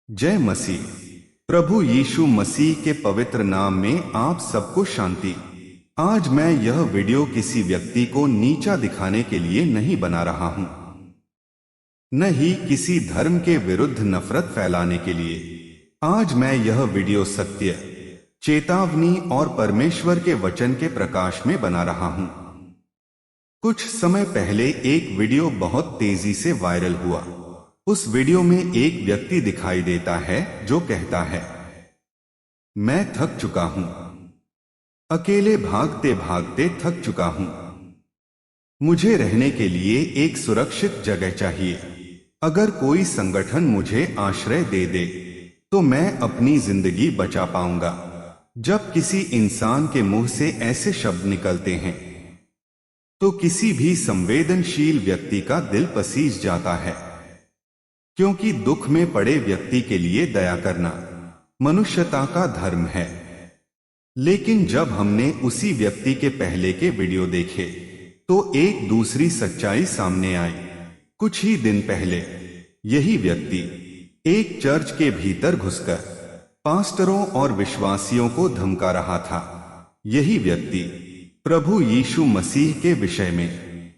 जय मसीह। प्रभु यीशु मसीह के पवित्र नाम में आप सबको शांति। आज मैं यह वीडियो किसी व्यक्ति को नीचा दिखाने के लिए नहीं बना रहा हूं, न ही किसी धर्म के विरुद्ध नफरत फैलाने के लिए। आज मैं यह वीडियो सत्य, चेतावनी और परमेश्वर के वचन के प्रकाश में बना रहा हूं। कुछ समय पहले एक वीडियो बहुत तेजी से वायरल हुआ। उस वीडियो में एक व्यक्ति दिखाई देता है जो कहता है, मैं थक चुका हूं, अकेले भागते भागते थक चुका हूं, मुझे रहने के लिए एक सुरक्षित जगह चाहिए। अगर कोई संगठन मुझे आश्रय दे दे तो मैं अपनी जिंदगी बचा पाऊंगा। जब किसी इंसान के मुंह से ऐसे शब्द निकलते हैं तो किसी भी संवेदनशील व्यक्ति का दिल पसीज जाता है, क्योंकि दुख में पड़े व्यक्ति के लिए दया करना मनुष्यता का धर्म है। लेकिन जब हमने उसी व्यक्ति के पहले के वीडियो देखे तो एक दूसरी सच्चाई सामने आई। कुछ ही दिन पहले यही व्यक्ति एक चर्च के भीतर घुसकर पास्टरों और विश्वासियों को धमका रहा था। यही व्यक्ति प्रभु यीशु मसीह के विषय में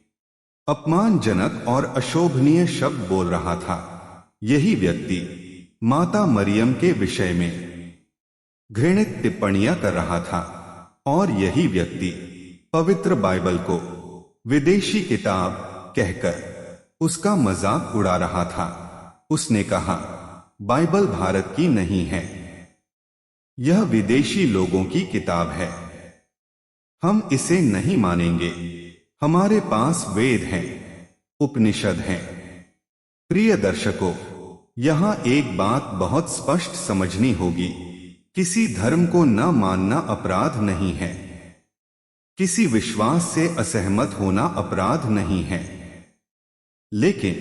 अपमानजनक और अशोभनीय शब्द बोल रहा था। यही व्यक्ति माता मरियम के विषय में घृणित टिप्पणियां कर रहा था। और यही व्यक्ति पवित्र बाइबल को विदेशी किताब कहकर उसका मजाक उड़ा रहा था। उसने कहा, बाइबल भारत की नहीं है, यह विदेशी लोगों की किताब है, हम इसे नहीं मानेंगे, हमारे पास वेद हैं, उपनिषद हैं। प्रिय दर्शकों, यहां एक बात बहुत स्पष्ट समझनी होगी, किसी धर्म को न मानना अपराध नहीं है, किसी विश्वास से असहमत होना अपराध नहीं है, लेकिन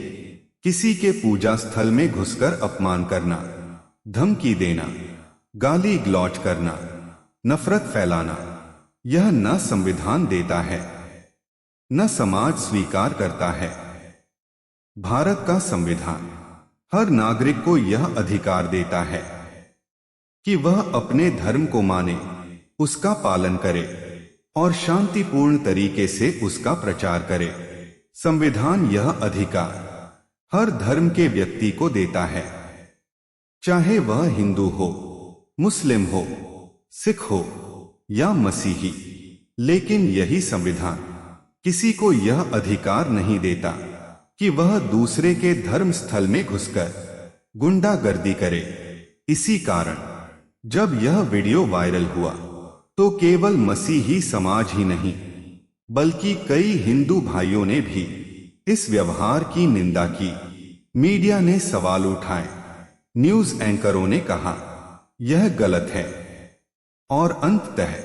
किसी के पूजा स्थल में घुसकर अपमान करना, धमकी देना, गाली गलौज करना, नफरत फैलाना, यह न संविधान देता है, न समाज स्वीकार करता है। भारत का संविधान हर नागरिक को यह अधिकार देता है कि वह अपने धर्म को माने, उसका पालन करे और शांतिपूर्ण तरीके से उसका प्रचार करे। संविधान यह अधिकार हर धर्म के व्यक्ति को देता है, चाहे वह हिंदू हो, मुस्लिम हो, सिख हो या मसीही। लेकिन यही संविधान किसी को यह अधिकार नहीं देता कि वह दूसरे के धर्म स्थल में घुसकर गुंडागर्दी करे। इसी कारण जब यह वीडियो वायरल हुआ तो केवल मसीही समाज ही नहीं बल्कि कई हिंदू भाइयों ने भी इस व्यवहार की निंदा की। मीडिया ने सवाल उठाए, न्यूज एंकरों ने कहा यह गलत है, और अंततः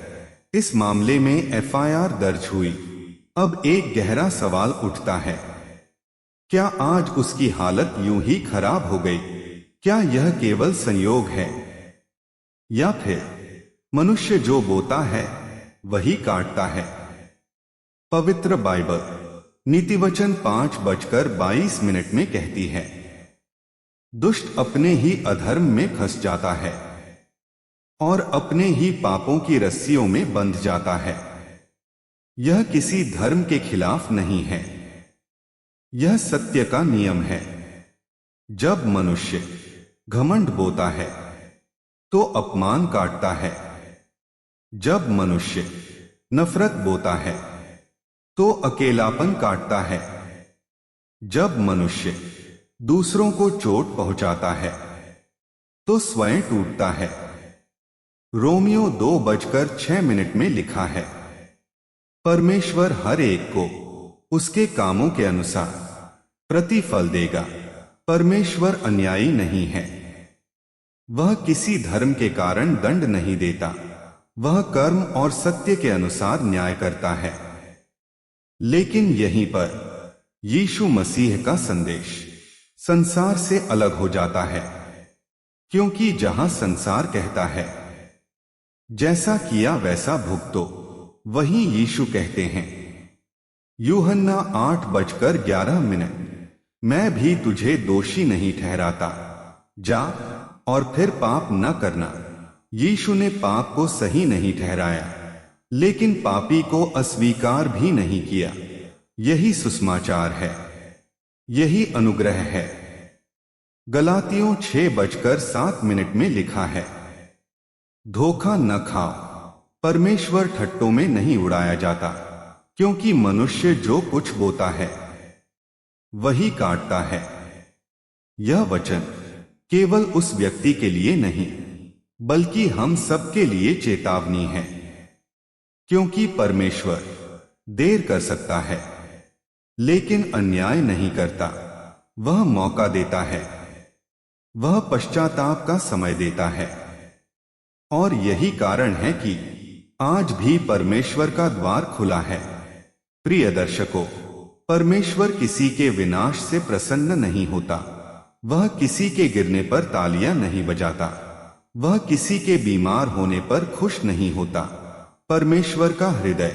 इस मामले में एफआईआर दर्ज हुई। अब एक गहरा सवाल उठता है, क्या आज उसकी हालत यूं ही खराब हो गई? क्या यह केवल संयोग है, या फिर मनुष्य जो बोता है वही काटता है? पवित्र बाइबल नीतिवचन 5:22 में कहती है, दुष्ट अपने ही अधर्म में फंस जाता है और अपने ही पापों की रस्सियों में बंध जाता है। यह किसी धर्म के खिलाफ नहीं है, यह सत्य का नियम है। जब मनुष्य घमंड बोता है तो अपमान काटता है, जब मनुष्य नफरत बोता है तो अकेलापन काटता है, जब मनुष्य दूसरों को चोट पहुंचाता है तो स्वयं टूटता है। रोमियो 2:6 में लिखा है, परमेश्वर हर एक को उसके कामों के अनुसार प्रतिफल देगा। परमेश्वर अन्यायी नहीं है, वह किसी धर्म के कारण दंड नहीं देता, वह कर्म और सत्य के अनुसार न्याय करता है। लेकिन यहीं पर यीशु मसीह का संदेश संसार से अलग हो जाता है, क्योंकि जहां संसार कहता है जैसा किया वैसा भुगतो, वहीं यीशु कहते हैं यूहन्ना 8:11, मैं भी तुझे दोषी नहीं ठहराता, जा और फिर पाप न करना। यीशु ने पाप को सही नहीं ठहराया, लेकिन पापी को अस्वीकार भी नहीं किया। यही सुसमाचार है, यही अनुग्रह है। गलातियों 6:07 में लिखा है, धोखा न खाओ, परमेश्वर ठट्टों में नहीं उड़ाया जाता, क्योंकि मनुष्य जो कुछ बोता है वही काटता है। यह वचन केवल उस व्यक्ति के लिए नहीं, बल्कि हम सबके लिए चेतावनी है, क्योंकि परमेश्वर देर कर सकता है, लेकिन अन्याय नहीं करता। वह मौका देता है, वह पश्चाताप का समय देता है। और यही कारण है कि आज भी परमेश्वर का द्वार खुला है। प्रिय दर्शकों, परमेश्वर किसी के विनाश से प्रसन्न नहीं होता। वह किसी के गिरने पर तालियां नहीं बजाता। वह किसी के बीमार होने पर खुश नहीं होता। परमेश्वर का हृदय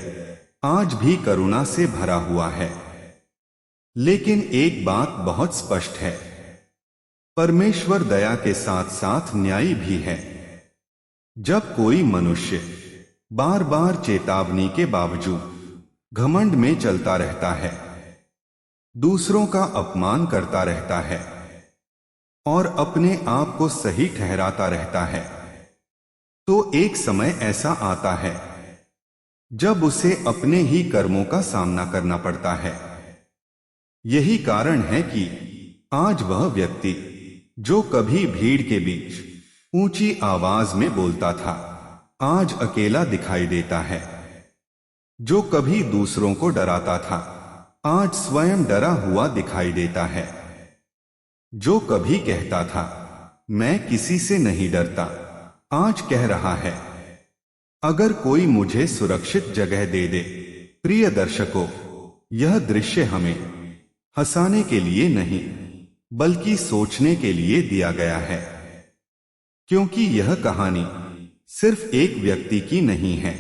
आज भी करुणा से भरा हुआ है। लेकिन एक बात बहुत स्पष्ट है, परमेश्वर दया के साथ साथ न्यायी भी है। जब कोई मनुष्य बार बार चेतावनी के बावजूद घमंड में चलता रहता है, दूसरों का अपमान करता रहता है और अपने आप को सही ठहराता रहता है, तो एक समय ऐसा आता है जब उसे अपने ही कर्मों का सामना करना पड़ता है। यही कारण है कि आज वह व्यक्ति जो कभी भीड़ के बीच ऊंची आवाज में बोलता था, आज अकेला दिखाई देता है। जो कभी दूसरों को डराता था, आज स्वयं डरा हुआ दिखाई देता है। जो कभी कहता था मैं किसी से नहीं डरता, आज कह रहा है अगर कोई मुझे सुरक्षित जगह दे दे। प्रिय दर्शकों, यह दृश्य हमें हंसाने के लिए नहीं, बल्कि सोचने के लिए दिया गया है, क्योंकि यह कहानी सिर्फ एक व्यक्ति की नहीं है।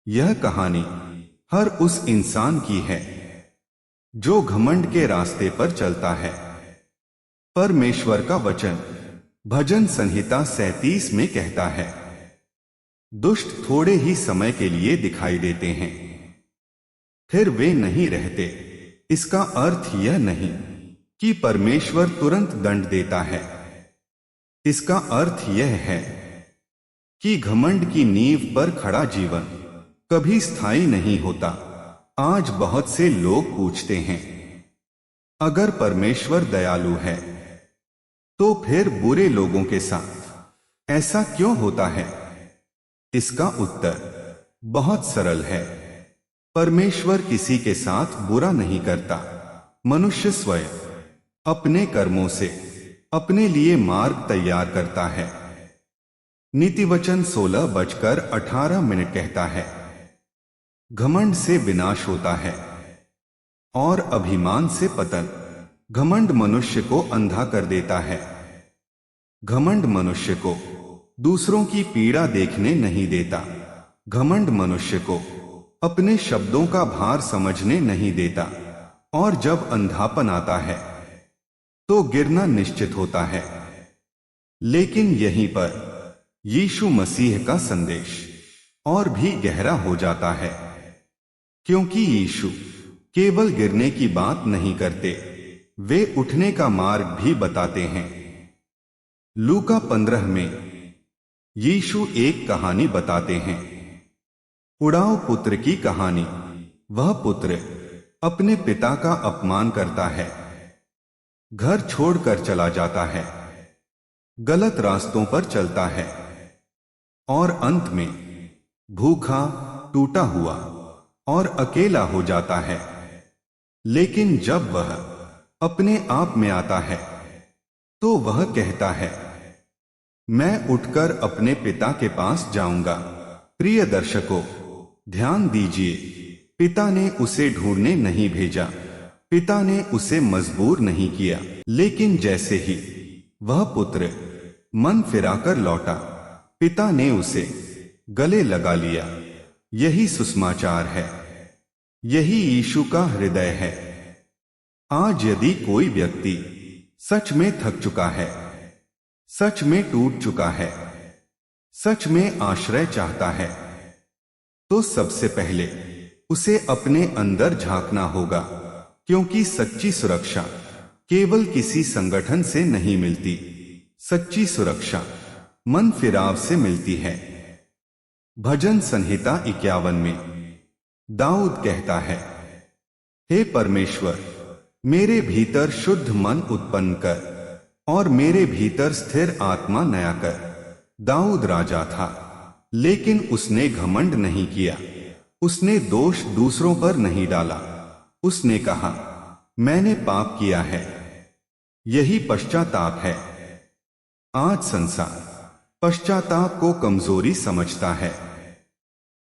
यह कहानी हर उस इंसान की है जो घमंड के रास्ते पर चलता है। परमेश्वर का वचन भजन संहिता 37 में कहता है, दुष्ट थोड़े ही समय के लिए दिखाई देते हैं, फिर वे नहीं रहते। इसका अर्थ यह नहीं कि परमेश्वर तुरंत दंड देता है। इसका अर्थ यह है कि घमंड की नींव पर खड़ा जीवन कभी स्थायी नहीं होता। आज बहुत से लोग पूछते हैं, अगर परमेश्वर दयालु है तो फिर बुरे लोगों के साथ ऐसा क्यों होता है? इसका उत्तर बहुत सरल है। परमेश्वर किसी के साथ बुरा नहीं करता। मनुष्य स्वयं अपने कर्मों से अपने लिए मार्ग तैयार करता है। नीतिवचन 16:18 कहता है, घमंड से विनाश होता है और अभिमान से पतन। घमंड मनुष्य को अंधा कर देता है। घमंड मनुष्य को दूसरों की पीड़ा देखने नहीं देता। घमंड मनुष्य को अपने शब्दों का भार समझने नहीं देता। और जब अंधापन आता है तो गिरना निश्चित होता है। लेकिन यहीं पर यीशु मसीह का संदेश और भी गहरा हो जाता है, क्योंकि यीशु केवल गिरने की बात नहीं करते, वे उठने का मार्ग भी बताते हैं। लूका 15 में यीशु एक कहानी बताते हैं, उड़ाऊ पुत्र की कहानी। वह पुत्र अपने पिता का अपमान करता है, घर छोड़कर चला जाता है, गलत रास्तों पर चलता है और अंत में भूखा, टूटा हुआ और अकेला हो जाता है। लेकिन जब वह अपने आप में आता है तो वह कहता है, मैं उठकर अपने पिता के पास जाऊंगा। प्रिय दर्शकों, ध्यान दीजिए, पिता ने उसे ढूंढने नहीं भेजा, पिता ने उसे मजबूर नहीं किया। लेकिन जैसे ही वह पुत्र मन फिराकर लौटा, पिता ने उसे गले लगा लिया। यही सुसमाचार है, यही यीशु का हृदय है। आज यदि कोई व्यक्ति सच में थक चुका है, सच में टूट चुका है, सच में आश्रय चाहता है, तो सबसे पहले उसे अपने अंदर झांकना होगा, क्योंकि सच्ची सुरक्षा केवल किसी संगठन से नहीं मिलती। सच्ची सुरक्षा मन फिराव से मिलती है। भजन संहिता 51 में दाऊद कहता है, हे परमेश्वर, मेरे भीतर शुद्ध मन उत्पन्न कर और मेरे भीतर स्थिर आत्मा नया कर। दाऊद राजा था, लेकिन उसने घमंड नहीं किया। उसने दोष दूसरों पर नहीं डाला। उसने कहा, मैंने पाप किया है। यही पश्चाताप है। आज संसार पश्चाताप को कमजोरी समझता है,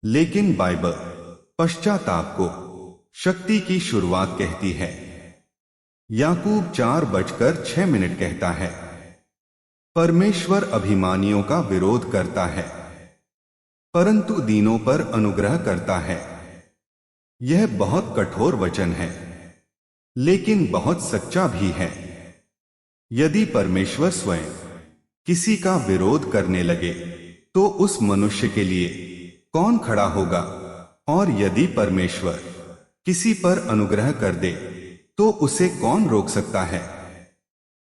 लेकिन बाइबल पश्चाताप को शक्ति की शुरुआत कहती है। याकूब 4:6 कहता है, परमेश्वर अभिमानियों का विरोध करता है, परंतु दीनों पर अनुग्रह करता है। यह बहुत कठोर वचन है, लेकिन बहुत सच्चा भी है। यदि परमेश्वर स्वयं किसी का विरोध करने लगे, तो उस मनुष्य के लिए कौन खड़ा होगा? और यदि परमेश्वर किसी पर अनुग्रह कर दे, तो उसे कौन रोक सकता है?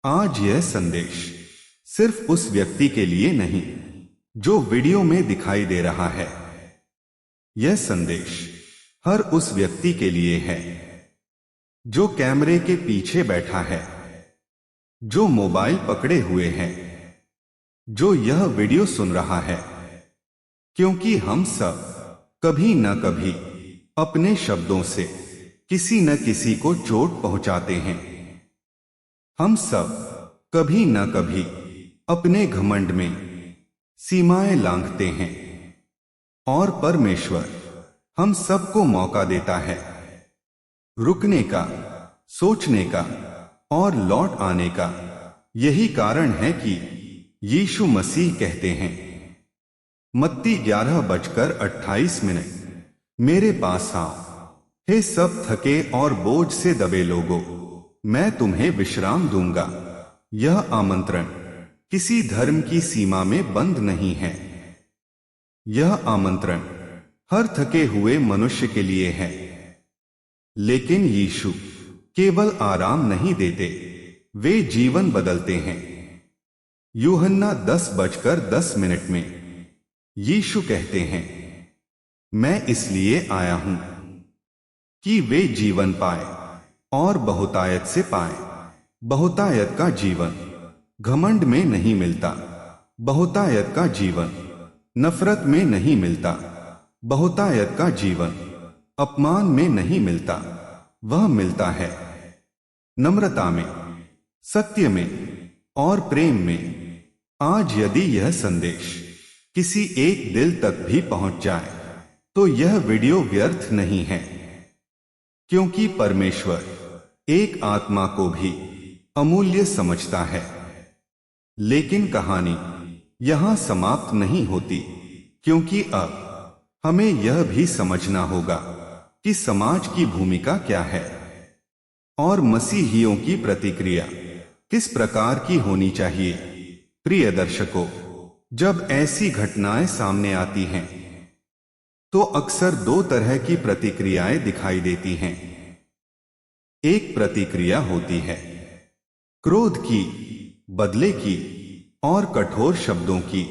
आज यह संदेश सिर्फ उस व्यक्ति के लिए नहीं जो वीडियो में दिखाई दे रहा है। यह संदेश हर उस व्यक्ति के लिए है जो कैमरे के पीछे बैठा है, जो मोबाइल पकड़े हुए है, जो यह वीडियो सुन रहा है। क्योंकि हम सब कभी न कभी अपने शब्दों से किसी न किसी को चोट पहुंचाते हैं। हम सब कभी न कभी अपने घमंड में सीमाएं लांघते हैं, और परमेश्वर हम सबको मौका देता है रुकने का, सोचने का और लौट आने का। यही कारण है कि यीशु मसीह कहते हैं, मत्ती 11:28, मेरे पास आओ, हे सब थके और बोझ से दबे लोगों, मैं तुम्हें विश्राम दूंगा। यह आमंत्रण किसी धर्म की सीमा में बंद नहीं है। यह आमंत्रण हर थके हुए मनुष्य के लिए है। लेकिन यीशु केवल आराम नहीं देते, वे जीवन बदलते हैं। यूहन्ना 10:10 में यीशु कहते हैं, मैं इसलिए आया हूं कि वे जीवन पाए और बहुतायत से पाए। बहुतायत का जीवन घमंड में नहीं मिलता। बहुतायत का जीवन नफरत में नहीं मिलता। बहुतायत का जीवन अपमान में नहीं मिलता। वह मिलता है नम्रता में, सत्य में और प्रेम में। आज यदि यह संदेश किसी एक दिल तक भी पहुंच जाए, तो यह वीडियो व्यर्थ नहीं है, क्योंकि परमेश्वर एक आत्मा को भी अमूल्य समझता है। लेकिन कहानी यहां समाप्त नहीं होती, क्योंकि अब हमें यह भी समझना होगा कि समाज की भूमिका क्या है और मसीहियों की प्रतिक्रिया किस प्रकार की होनी चाहिए। प्रिय दर्शकों, जब ऐसी घटनाएं सामने आती हैं, तो अक्सर दो तरह की प्रतिक्रियाएं दिखाई देती हैं। एक प्रतिक्रिया होती है क्रोध की, बदले की और कठोर शब्दों की।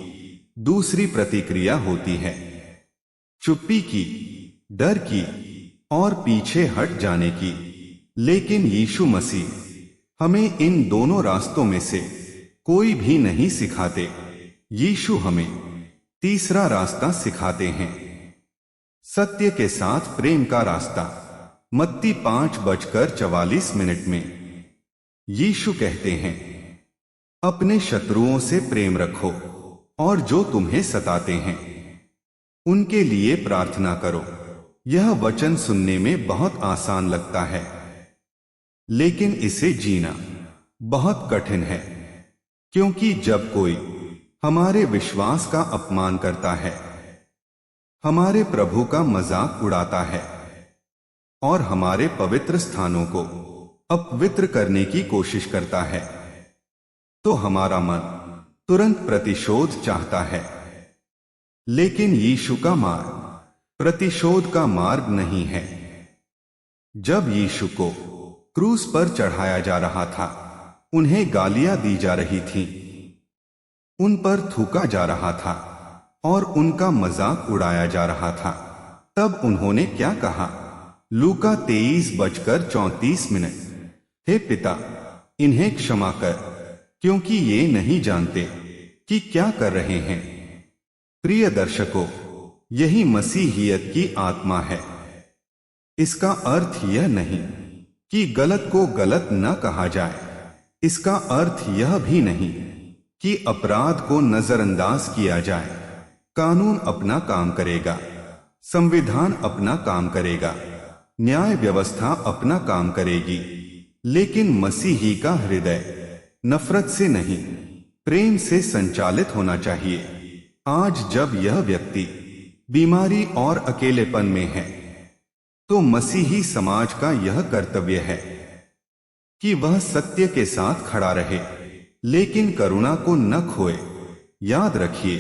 दूसरी प्रतिक्रिया होती है चुप्पी की, डर की और पीछे हट जाने की। लेकिन यीशु मसीह हमें इन दोनों रास्तों में से कोई भी नहीं सिखाते। यीशु हमें तीसरा रास्ता सिखाते हैं, सत्य के साथ प्रेम का रास्ता। मत्ती 5:44 में यीशु कहते हैं, अपने शत्रुओं से प्रेम रखो और जो तुम्हें सताते हैं उनके लिए प्रार्थना करो। यह वचन सुनने में बहुत आसान लगता है, लेकिन इसे जीना बहुत कठिन है। क्योंकि जब कोई हमारे विश्वास का अपमान करता है, हमारे प्रभु का मजाक उड़ाता है और हमारे पवित्र स्थानों को अपवित्र करने की कोशिश करता है, तो हमारा मन तुरंत प्रतिशोध चाहता है। लेकिन यीशु का मार्ग प्रतिशोध का मार्ग नहीं है। जब यीशु को क्रूस पर चढ़ाया जा रहा था, उन्हें गालियां दी जा रही थीं, उन पर थूका जा रहा था और उनका मजाक उड़ाया जा रहा था, तब उन्होंने क्या कहा? लूका 23:34। हे पिता, इन्हें क्षमा कर, क्योंकि ये नहीं जानते कि क्या कर रहे हैं। प्रिय दर्शकों, यही मसीहियत की आत्मा है। इसका अर्थ यह नहीं कि गलत को गलत न कहा जाए। इसका अर्थ यह भी नहीं कि अपराध को नजरअंदाज किया जाए। कानून अपना काम करेगा, संविधान अपना काम करेगा, न्याय व्यवस्था अपना काम करेगी, लेकिन मसीही का हृदय नफरत से नहीं, प्रेम से संचालित होना चाहिए। आज जब यह व्यक्ति बीमारी और अकेलेपन में है, तो मसीही समाज का यह कर्तव्य है कि वह सत्य के साथ खड़ा रहे, लेकिन करुणा को न खोए। याद रखिए,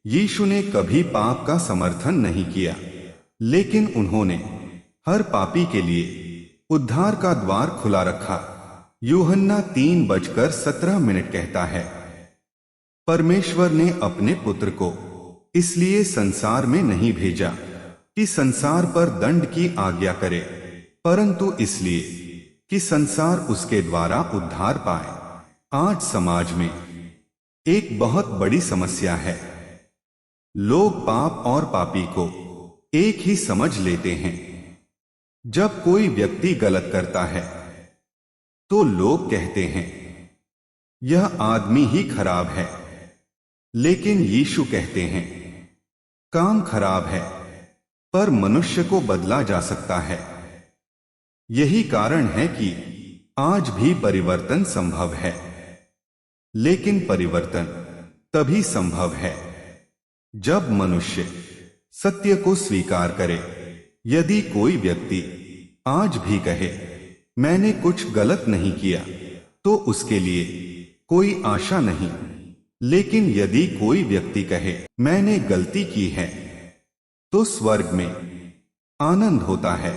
यीशु ने कभी पाप का समर्थन नहीं किया, लेकिन उन्होंने हर पापी के लिए उद्धार का द्वार खुला रखा। यूहन्ना 3:17 कहता है, परमेश्वर ने अपने पुत्र को इसलिए संसार में नहीं भेजा कि संसार पर दंड की आज्ञा करे, परंतु इसलिए कि संसार उसके द्वारा उद्धार पाए। आज समाज में एक बहुत बड़ी समस्या है। लोग पाप और पापी को एक ही समझ लेते हैं। जब कोई व्यक्ति गलत करता है, तो लोग कहते हैं, यह आदमी ही खराब है। लेकिन यीशु कहते हैं, काम खराब है, पर मनुष्य को बदला जा सकता है। यही कारण है कि आज भी परिवर्तन संभव है, लेकिन परिवर्तन तभी संभव है जब मनुष्य सत्य को स्वीकार करे। यदि कोई व्यक्ति आज भी कहे, मैंने कुछ गलत नहीं किया, तो उसके लिए कोई आशा नहीं। लेकिन यदि कोई व्यक्ति कहे, मैंने गलती की है, तो स्वर्ग में आनंद होता है।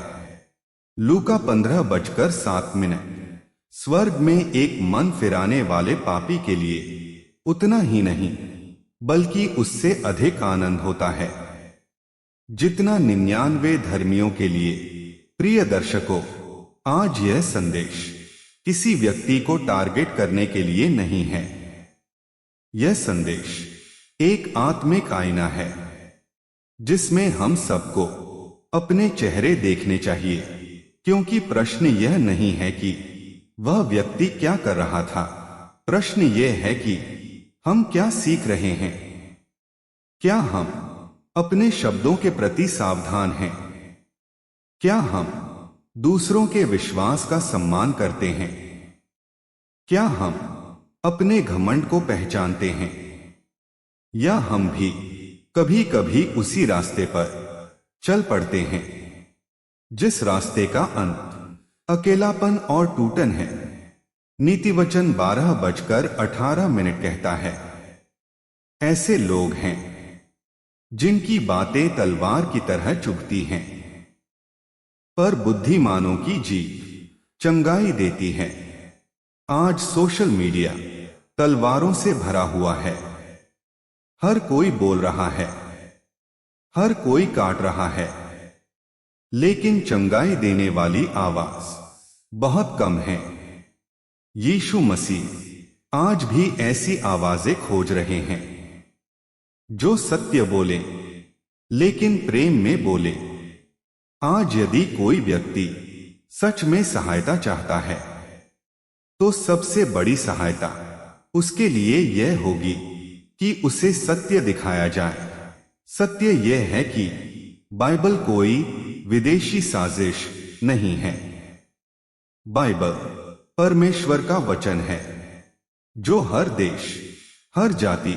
लूका 15:7। स्वर्ग में एक मन फिराने वाले पापी के लिए उतना ही नहीं, बल्कि उससे अधिक आनंद होता है जितना 99 धर्मियों के लिए। प्रिय दर्शकों, आज यह संदेश किसी व्यक्ति को टारगेट करने के लिए नहीं है। यह संदेश एक आत्मिक आईना है जिसमें हम सबको अपने चेहरे देखने चाहिए, क्योंकि प्रश्न यह नहीं है कि वह व्यक्ति क्या कर रहा था। प्रश्न यह है कि हम क्या सीख रहे हैं। क्या हम अपने शब्दों के प्रति सावधान हैं? क्या हम दूसरों के विश्वास का सम्मान करते हैं? क्या हम अपने घमंड को पहचानते हैं? या हम भी कभी कभी उसी रास्ते पर चल पड़ते हैं जिस रास्ते का अंत अकेलापन और टूटन है। नीतिवचन 12:18 कहता है, ऐसे लोग हैं जिनकी बातें तलवार की तरह चुभती हैं, पर बुद्धिमानों की जीभ चंगाई देती है। आज सोशल मीडिया तलवारों से भरा हुआ है। हर कोई बोल रहा है, हर कोई काट रहा है, लेकिन चंगाई देने वाली आवाज बहुत कम है। यीशु मसीह आज भी ऐसी आवाजें खोज रहे हैं जो सत्य बोले, लेकिन प्रेम में बोले। आज यदि कोई व्यक्ति सच में सहायता चाहता है, तो सबसे बड़ी सहायता उसके लिए यह होगी कि उसे सत्य दिखाया जाए। सत्य यह है कि बाइबल कोई विदेशी साजिश नहीं है। बाइबल परमेश्वर का वचन है जो हर देश, हर जाति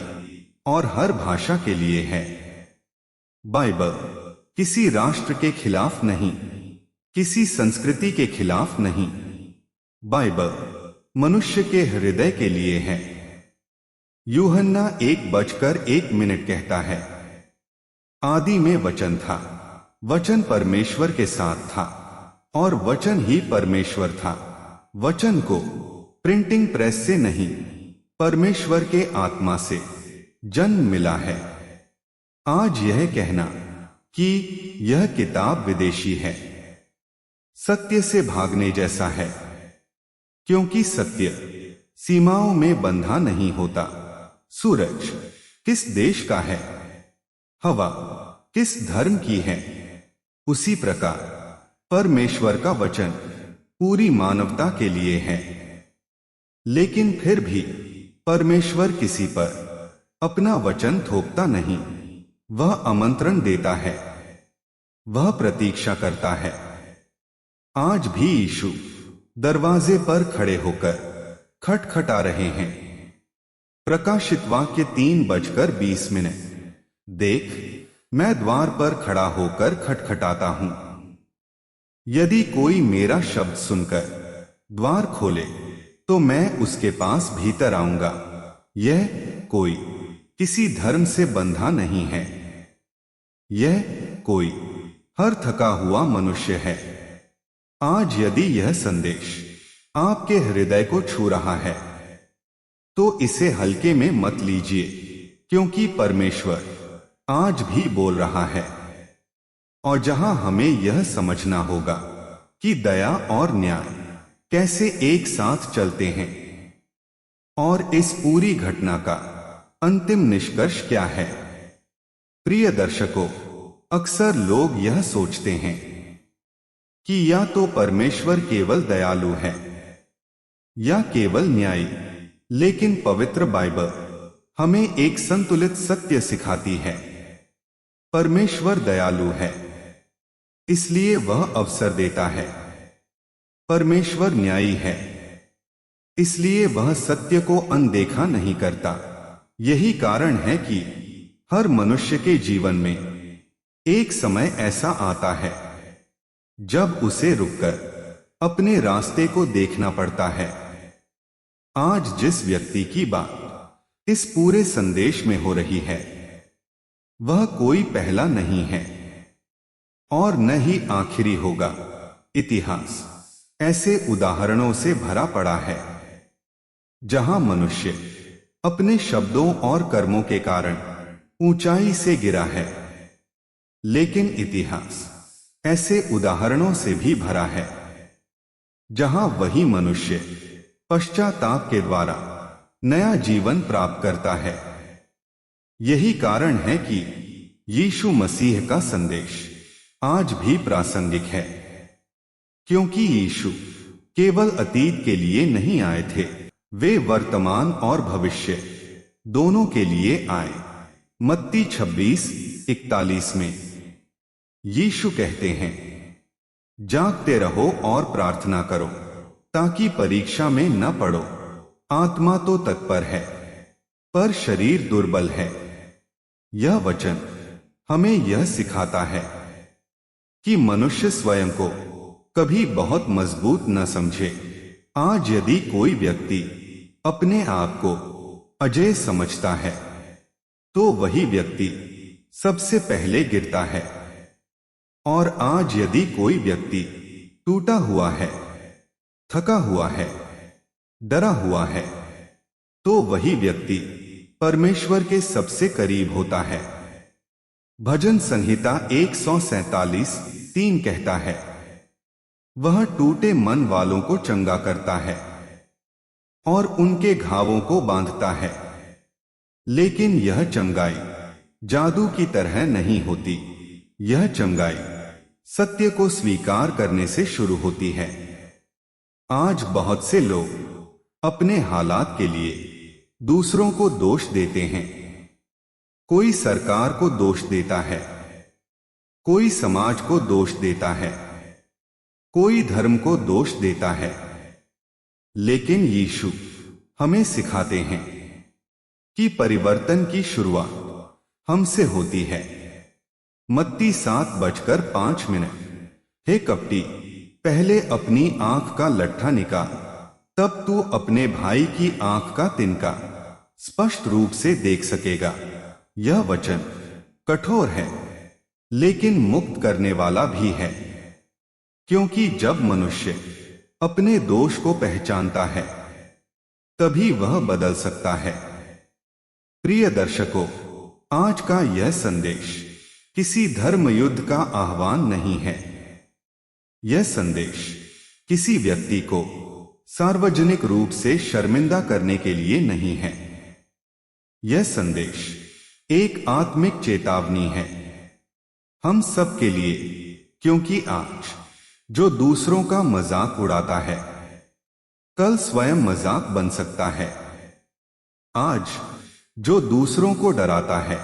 और हर भाषा के लिए है। बाइबल किसी राष्ट्र के खिलाफ नहीं, किसी संस्कृति के खिलाफ नहीं। बाइबल मनुष्य के हृदय के लिए है। यूहन्ना 1:1 कहता है, आदि में वचन था, वचन परमेश्वर के साथ था और वचन ही परमेश्वर था। वचन को प्रिंटिंग प्रेस से नहीं, परमेश्वर के आत्मा से जन्म मिला है। आज यह कहना कि यह किताब विदेशी है सत्य से भागने जैसा है, क्योंकि सत्य सीमाओं में बंधा नहीं होता। सूरज किस देश का है, हवा किस धर्म की है, उसी प्रकार परमेश्वर का वचन पूरी मानवता के लिए है। लेकिन फिर भी परमेश्वर किसी पर अपना वचन थोपता नहीं। वह आमंत्रण देता है, वह प्रतीक्षा करता है। आज भी यीशु दरवाजे पर खड़े होकर खटखटा रहे हैं। प्रकाशित वाक्य 3:20। देख, मैं द्वार पर खड़ा होकर खटखटाता हूं। यदि कोई मेरा शब्द सुनकर द्वार खोले तो मैं उसके पास भीतर आऊंगा। यह कोई किसी धर्म से बंधा नहीं है, यह कोई हर थका हुआ मनुष्य है। आज यदि यह संदेश आपके हृदय को छू रहा है तो इसे हल्के में मत लीजिए, क्योंकि परमेश्वर आज भी बोल रहा है। और जहां हमें यह समझना होगा कि दया और न्याय कैसे एक साथ चलते हैं और इस पूरी घटना का अंतिम निष्कर्ष क्या है। प्रिय दर्शकों, अक्सर लोग यह सोचते हैं कि या तो परमेश्वर केवल दयालु है या केवल न्यायी, लेकिन पवित्र बाइबल हमें एक संतुलित सत्य सिखाती है। परमेश्वर दयालु है, इसलिए वह अवसर देता है। परमेश्वर न्यायी है, इसलिए वह सत्य को अनदेखा नहीं करता। यही कारण है कि हर मनुष्य के जीवन में एक समय ऐसा आता है जब उसे रुककर अपने रास्ते को देखना पड़ता है। आज जिस व्यक्ति की बात इस पूरे संदेश में हो रही है, वह कोई पहला नहीं है और न ही आखिरी होगा। इतिहास ऐसे उदाहरणों से भरा पड़ा है जहां मनुष्य अपने शब्दों और कर्मों के कारण ऊंचाई से गिरा है, लेकिन इतिहास ऐसे उदाहरणों से भी भरा है जहां वही मनुष्य पश्चाताप के द्वारा नया जीवन प्राप्त करता है। यही कारण है कि यीशु मसीह का संदेश आज भी प्रासंगिक है, क्योंकि यीशु केवल अतीत के लिए नहीं आए थे, वे वर्तमान और भविष्य दोनों के लिए आए। मत्ती 26:41 में यीशु कहते हैं, जागते रहो और प्रार्थना करो ताकि परीक्षा में न पड़ो। आत्मा तो तत्पर है पर शरीर दुर्बल है। यह वचन हमें यह सिखाता है कि मनुष्य स्वयं को कभी बहुत मजबूत न समझे। आज यदि कोई व्यक्ति अपने आप को अजेय समझता है तो वही व्यक्ति सबसे पहले गिरता है। और आज यदि कोई व्यक्ति टूटा हुआ है, थका हुआ है, डरा हुआ है, तो वही व्यक्ति परमेश्वर के सबसे करीब होता है। भजन संहिता 147:3 कहता है, वह टूटे मन वालों को चंगा करता है और उनके घावों को बांधता है। लेकिन यह चंगाई जादू की तरह नहीं होती। यह चंगाई सत्य को स्वीकार करने से शुरू होती है। आज बहुत से लोग अपने हालात के लिए दूसरों को दोष देते हैं। कोई सरकार को दोष देता है, कोई समाज को दोष देता है, कोई धर्म को दोष देता है। लेकिन यीशु हमें सिखाते हैं कि परिवर्तन की शुरुआत हमसे होती है। मत्ती 7:05। हे कपटी, पहले अपनी आंख का लट्ठा निकाल, तब तू अपने भाई की आंख का तिनका स्पष्ट रूप से देख सकेगा। यह वचन कठोर है, लेकिन मुक्त करने वाला भी है, क्योंकि जब मनुष्य अपने दोष को पहचानता है तभी वह बदल सकता है। प्रिय दर्शकों, आज का यह संदेश किसी धर्म युद्ध का आह्वान नहीं है। यह संदेश किसी व्यक्ति को सार्वजनिक रूप से शर्मिंदा करने के लिए नहीं है। यह संदेश एक आत्मिक चेतावनी है हम सब के लिए, क्योंकि आज जो दूसरों का मजाक उड़ाता है कल स्वयं मजाक बन सकता है। आज जो दूसरों को डराता है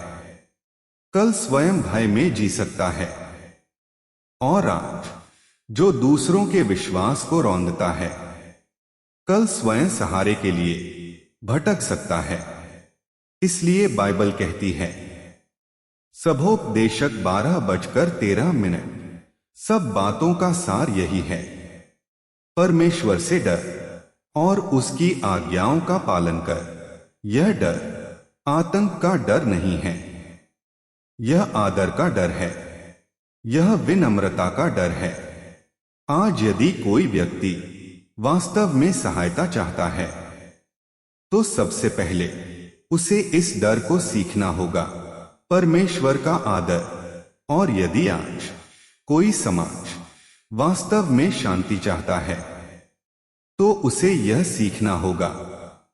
कल स्वयं भय में जी सकता है। और आज जो दूसरों के विश्वास को रौंदता है कल स्वयं सहारे के लिए भटक सकता है। इसलिए बाइबल कहती है, सबोपदेशक 12:13, सब बातों का सार यही है, परमेश्वर से डर और उसकी आज्ञाओं का पालन कर। यह डर आतंक का डर नहीं है, यह आदर का डर है, यह विनम्रता का डर है। आज यदि कोई व्यक्ति वास्तव में सहायता चाहता है तो सबसे पहले उसे इस डर को सीखना होगा, परमेश्वर का आदर। और यदि आज कोई समाज वास्तव में शांति चाहता है तो उसे यह सीखना होगा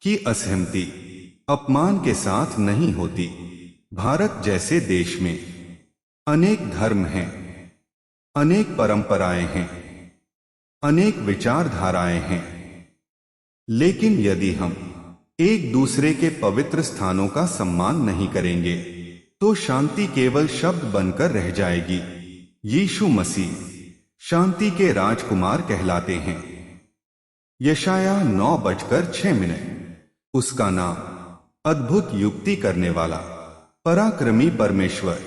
कि असहमति अपमान के साथ नहीं होती। भारत जैसे देश में अनेक धर्म हैं, अनेक परंपराएं हैं, अनेक विचारधाराएं हैं, लेकिन यदि हम एक दूसरे के पवित्र स्थानों का सम्मान नहीं करेंगे तो शांति केवल शब्द बनकर रह जाएगी। यीशु मसीह शांति के राजकुमार कहलाते हैं। यशायाह 9:6, उसका नाम अद्भुत युक्ति करने वाला, पराक्रमी परमेश्वर,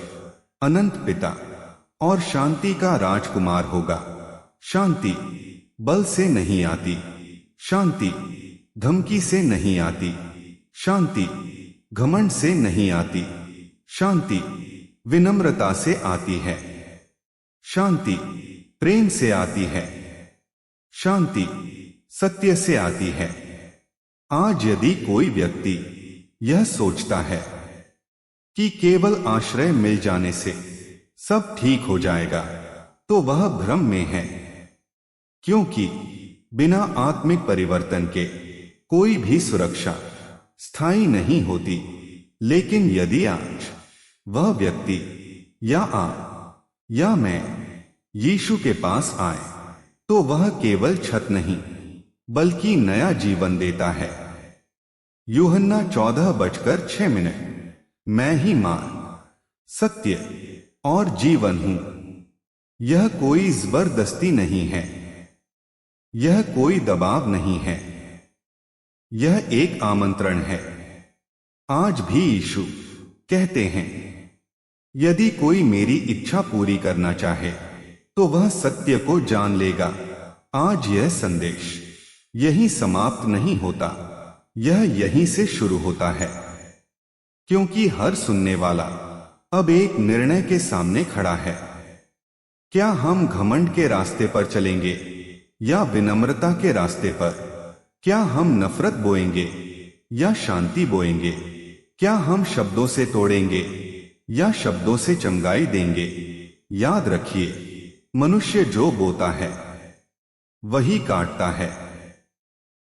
अनंत पिता और शांति का राजकुमार होगा। शांति बल से नहीं आती, शांति धमकी से नहीं आती, शांति घमंड से नहीं आती, शांति विनम्रता से आती है, शांति प्रेम से आती है, शांति सत्य से आती है। आज यदि कोई व्यक्ति यह सोचता है कि केवल आश्रय मिल जाने से सब ठीक हो जाएगा तो वह भ्रम में है, क्योंकि बिना आत्मिक परिवर्तन के कोई भी सुरक्षा स्थायी नहीं होती। लेकिन यदि आज वह व्यक्ति या आप या मैं यीशु के पास आए तो वह केवल छत नहीं बल्कि नया जीवन देता है। यूहन्ना 14:6, मैं ही मार्ग, सत्य और जीवन हूं। यह कोई जबरदस्ती नहीं है, यह कोई दबाव नहीं है, यह एक आमंत्रण है। आज भी यीशु कहते हैं, यदि कोई मेरी इच्छा पूरी करना चाहे तो वह सत्य को जान लेगा। आज यह संदेश यहीं समाप्त नहीं होता, यह यहीं से शुरू होता है, क्योंकि हर सुनने वाला अब एक निर्णय के सामने खड़ा है। क्या हम घमंड के रास्ते पर चलेंगे या विनम्रता के रास्ते पर? क्या हम नफरत बोएंगे या शांति बोएंगे? क्या हम शब्दों से तोड़ेंगे या शब्दों से चंगाई देंगे? याद रखिए, मनुष्य जो बोता है वही काटता है।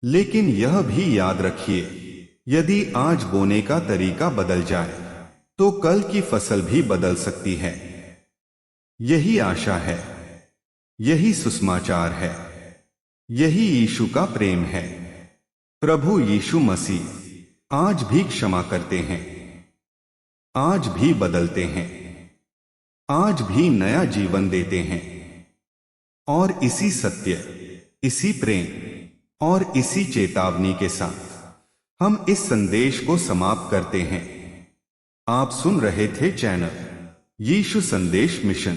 लेकिन यह भी याद रखिए, यदि आज बोने का तरीका बदल जाए तो कल की फसल भी बदल सकती है। यही आशा है, यही सुसमाचार है, यही यीशु का प्रेम है। प्रभु यीशु मसीह आज भी क्षमा करते हैं, आज भी बदलते हैं, आज भी नया जीवन देते हैं। और इसी सत्य, इसी प्रेम और इसी चेतावनी के साथ हम इस संदेश को समाप्त करते हैं। आप सुन रहे थे चैनल यीशु संदेश मिशन।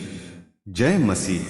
जय मसीह।